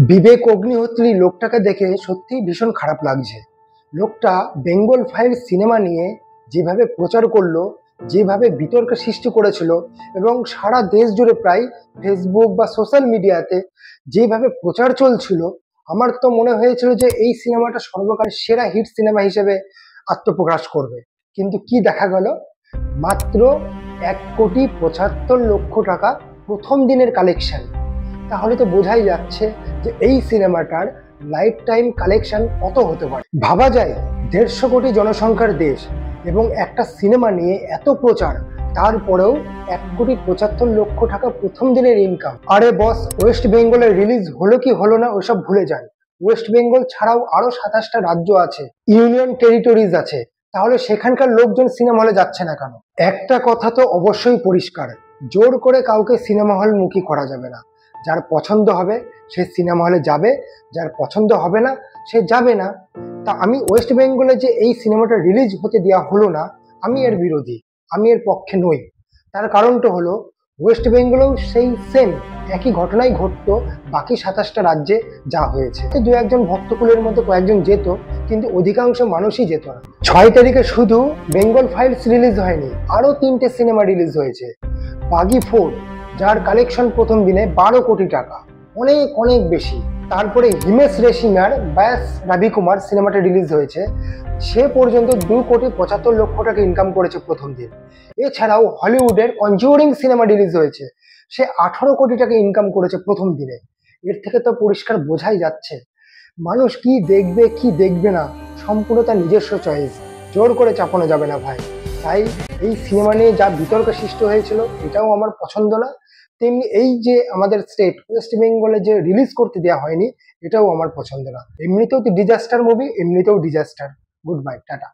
বিবেক অগ্নিহোত্রী লোকটাকে দেখে সত্যিই ভীষণ খারাপ লাগছে। লোকটা বেঙ্গল ফাইলস সিনেমা নিয়ে যেভাবে প্রচার করলো, যেভাবে বিতর্ক সৃষ্টি করেছিল এবং সারা দেশ জুড়ে প্রায় ফেসবুক বা সোশ্যাল মিডিয়াতে যেভাবে প্রচার চলছিল, আমার তো মনে হয়েছিল যে এই সিনেমাটা সর্বকালের সেরা হিট সিনেমা হিসেবে আত্মপ্রকাশ করবে। কিন্তু কি দেখা গেল, মাত্র 1,75,00,000 টাকা প্রথম দিনের কালেকশন। তাহলে তো বোঝাই যাচ্ছে যে এই সিনেমাটার লাইফ টাইম কালেকশন কত হতে পারে। ভাবা যায় 150 কোটি জনসংখ্যার দেশ এবং একটা সিনেমা নিয়ে এত প্রচার, তারপরেও 1,75,00,000 টাকা প্রথম দিনের ইনকাম। আরে বস, ওয়েস্ট বেঙ্গলে রিলিজ হলো কি হলো না ওসব ভুলে যান। ওয়েস্ট বেঙ্গল ছাড়াও আরো 27টা রাজ্য আছে, ইউনিয়ন টেরিটরিজ আছে, তাহলে সেখানকার লোকজন সিনেমা হলে যাচ্ছে না কেন? একটা কথা তো অবশ্যই পরিষ্কার, জোর করে কাউকে সিনেমা হল মুখী করা যাবে না। যার পছন্দ হবে সে সিনেমা হলে যাবে, যার পছন্দ হবে না সে যাবে না। তা আমি ওয়েস্ট বেঙ্গলে যে এই সিনেমাটা রিলিজ হতে দেওয়া হলো না, আমি এর বিরোধী, আমি এর পক্ষে নই। তার কারণটা হলো, ওয়েস্ট বেঙ্গলেও সেই সেম একই ঘটনাই ঘটতো বাকি 27টা রাজ্যে যা হয়েছে। দু একজন ভক্তকুলের মতো কয়েকজন যেত, কিন্তু অধিকাংশ মানুষই যেত না। 6 তারিখে শুধু বেঙ্গল ফাইলস রিলিজ হয়নি, আরো 3টে সিনেমা রিলিজ হয়েছে। বাগি 4, যার কালেকশন প্রথম দিনে 12 কোটি টাকা, অনেক অনেক বেশি। তারপরে হিমেশ রেশমিয়ার ব্যাস রাভিকুমার সিনেমাটা রিলিজ হয়েছে, সে পর্যন্ত 2,75,00,000 টাকা ইনকাম করেছে প্রথম দিন। এছাড়াও হলিউডের কনজিউরিং সিনেমা রিলিজ হয়েছে, সে 18 কোটি টাকা ইনকাম করেছে প্রথম দিনে। এর থেকে তো পরিষ্কার বোঝাই যাচ্ছে মানুষ কি দেখবে কি দেখবে না সম্পূর্ণ তার নিজস্ব চয়েস, জোর করে চাপানো যাবে না ভাই। তাই এই সিনেমা নিয়ে যা বিতর্ক সৃষ্টি হয়েছিল এটাও আমার পছন্দ না। তেমনি এই যে আমাদের স্টেট ওয়েস্ট বেঙ্গলে যে রিলিজ করতে দেওয়া হয়নি, এটাও আমার পছন্দ না। এমনিতেও তো ডিজাস্টার মুভি, এমনিতেও ডিজাস্টার। Good bye, tata.